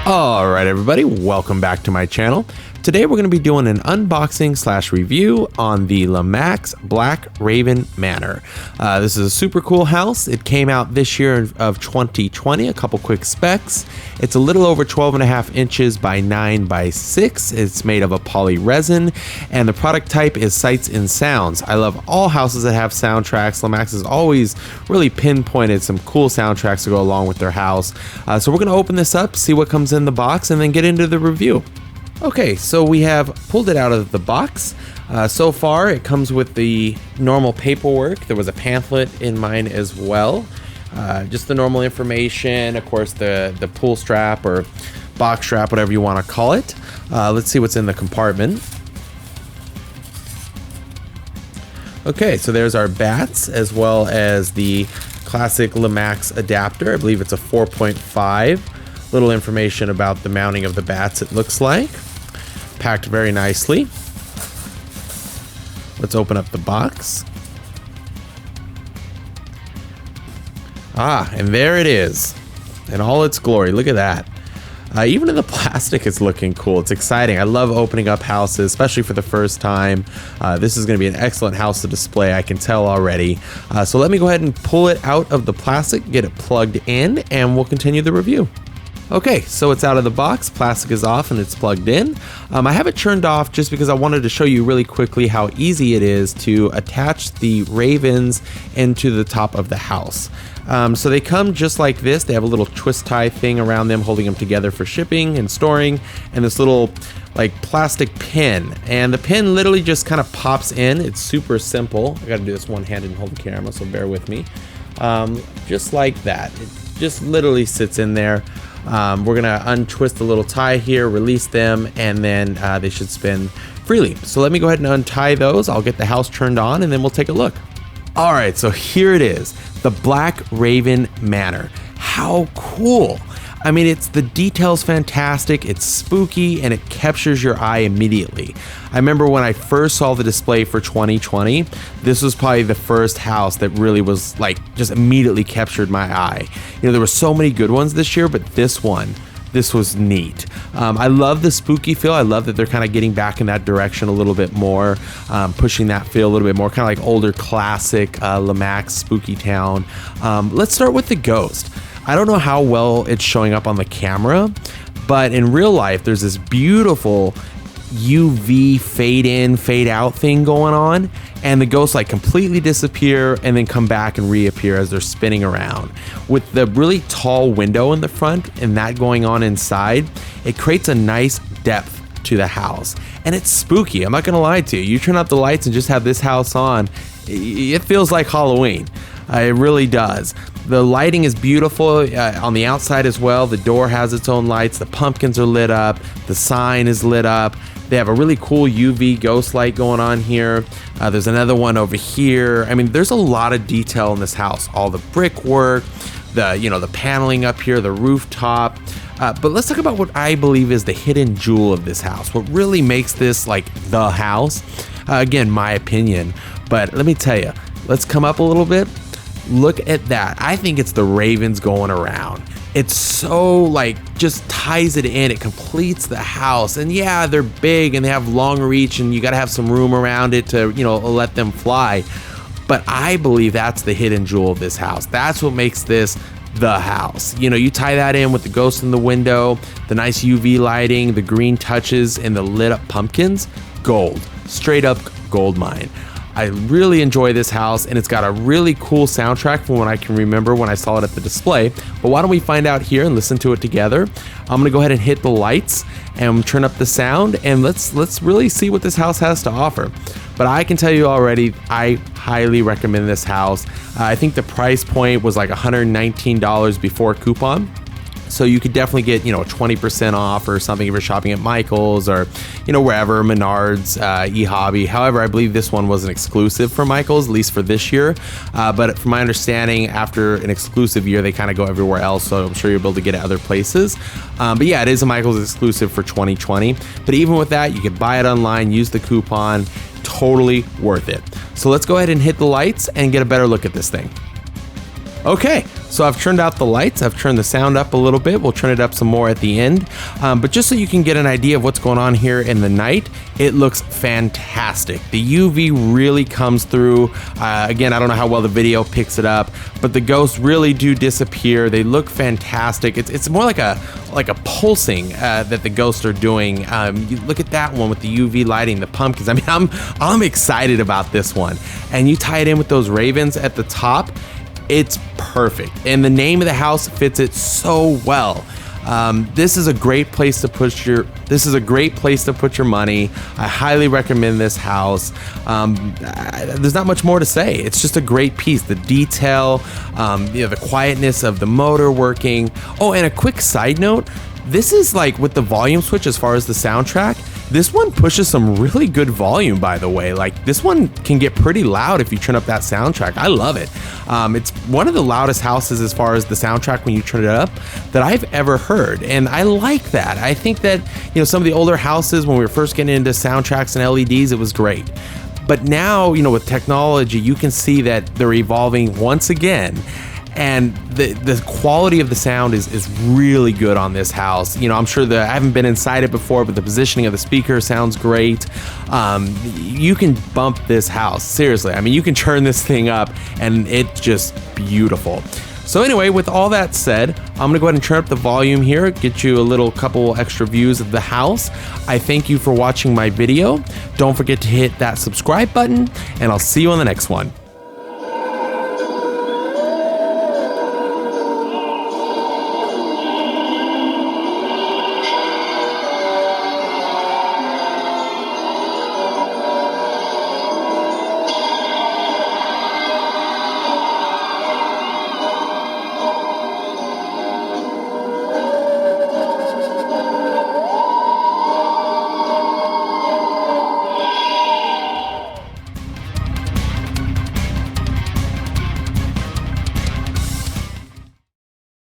All right, everybody, welcome back to my channel. Today we're going to be doing an unboxing / review on the Lemax Black Raven Manor. This is a super cool house. It came out this year of 2020. A couple quick specs. It's a little over 12.5 inches by 9 by 6. It's made of a poly resin, and the product type is Sights and Sounds. I love all houses that have soundtracks. Lemax has always really pinpointed some cool soundtracks to go along with their house. So we're going to open this up, see what comes in the box, and then get into the review. Okay, so we have pulled it out of the box. So far, it comes with the normal paperwork. There was a pamphlet in mine as well. Just the normal information, of course, the pull strap or box strap, whatever you want to call it. Let's see what's in the compartment. Okay, so there's our bats as well as the classic Lemax adapter. I believe it's a 4.5. Little information about the mounting of the bats, it looks like. Packed very nicely. Let's open up the box. And there it is in all its glory. Look at that. Even in the plastic, it's looking cool. It's exciting. I love opening up houses, especially for the first time. This is going to be an excellent house to display, I can tell already. So let me go ahead and pull it out of the plastic, get it plugged in, and we'll continue the review. Okay, so it's out of the box, plastic is off and it's plugged in. I have it turned off just because I wanted to show you really quickly how easy it is to attach the ravens into the top of the house. So they come just like this. They have a little twist tie thing around them holding them together for shipping and storing, and this little like plastic pin, and the pin literally just kind of pops in. It's super simple. I gotta do this one-handed and hold the camera, so bear with me. Just like that. It just literally sits in there. We're gonna untwist the little tie here, release them, and then they should spin freely. So let me go ahead and untie those. I'll get the house turned on and then we'll take a look. All right, so here it is, the Black Raven Manor. How cool. I mean, the detail's fantastic, it's spooky, and it captures your eye immediately. I remember when I first saw the display for 2020, this was probably the first house that really was like, just immediately captured my eye. You know, there were so many good ones this year, but this was neat. I love the spooky feel. I love that they're kind of getting back in that direction a little bit more, pushing that feel a little bit more, kind of like older classic Lemax spooky town. Let's start with the ghost. I don't know how well it's showing up on the camera, but in real life, there's this beautiful UV fade in, fade out thing going on, and the ghosts like completely disappear and then come back and reappear as they're spinning around. With the really tall window in the front and that going on inside, it creates a nice depth to the house, and it's spooky. I'm not gonna lie to you. You turn out the lights and just have this house on, it feels like Halloween. It really does. The lighting is beautiful on the outside as well. The door has its own lights. The pumpkins are lit up. The sign is lit up. They have a really cool UV ghost light going on here. There's another one over here. I mean, there's a lot of detail in this house. All the brickwork, the paneling up here, the rooftop. But let's talk about what I believe is the hidden jewel of this house. What really makes this like the house. Again, my opinion. But let me tell you, let's come up a little bit. Look at that. I think it's the ravens going around. It's so like just ties it in. It completes the house. And yeah, they're big and they have long reach and you got to have some room around it to, let them fly. But I believe that's the hidden jewel of this house. That's what makes this the house. You tie that in with the ghost in the window, the nice UV lighting, the green touches, and the lit up pumpkins. Gold. Straight up gold mine. I really enjoy this house, and it's got a really cool soundtrack from what I can remember when I saw it at the display. But why don't we find out here and listen to it together? I'm gonna go ahead and hit the lights and turn up the sound, and let's really see what this house has to offer. But I can tell you already, I highly recommend this house. I think the price point was like $119 before coupon. So you could definitely get, 20% off or something if you're shopping at Michael's or, wherever, Menards, eHobby. However, I believe this one was an exclusive for Michael's, at least for this year. But from my understanding, after an exclusive year, they kind of go everywhere else. So I'm sure you'll be able to get it other places. But yeah, it is a Michael's exclusive for 2020. But even with that, you could buy it online, use the coupon. Totally worth it. So let's go ahead and hit the lights and get a better look at this thing. Okay, So I've turned out the lights, I've turned the sound up a little bit, we'll turn it up some more at the end, but just so you can get an idea of what's going on here in the night, it looks fantastic. The UV really comes through. Again, I don't know how well the video picks it up, but the ghosts really do disappear. They look fantastic. It's more like a pulsing that the ghosts are doing. You look at that one with the UV lighting, the pumpkins. I mean, I'm excited about this one. And you tie it in with those ravens at the top, it's perfect. And the name of the house fits it so well. This is a great place to put your money. I highly recommend this house. There's not much more to say. It's just a great piece. The detail, the quietness of the motor working. Oh, and a quick side note, this is like with the volume switch as far as the soundtrack. This one pushes some really good volume, by the way. Like, this one can get pretty loud if you turn up that soundtrack. I love it. It's one of the loudest houses as far as the soundtrack when you turn it up that I've ever heard. And I like that. I think that, some of the older houses when we were first getting into soundtracks and LEDs, it was great. But now, with technology, you can see that they're evolving once again. And the quality of the sound is really good on this house. I'm sure I haven't been inside it before, but the positioning of the speaker sounds great. You can bump this house, seriously. I mean, you can turn this thing up and it's just beautiful. So anyway, with all that said, I'm gonna go ahead and turn up the volume here, get you a couple extra views of the house. I thank you for watching my video. Don't forget to hit that subscribe button, and I'll see you on the next one.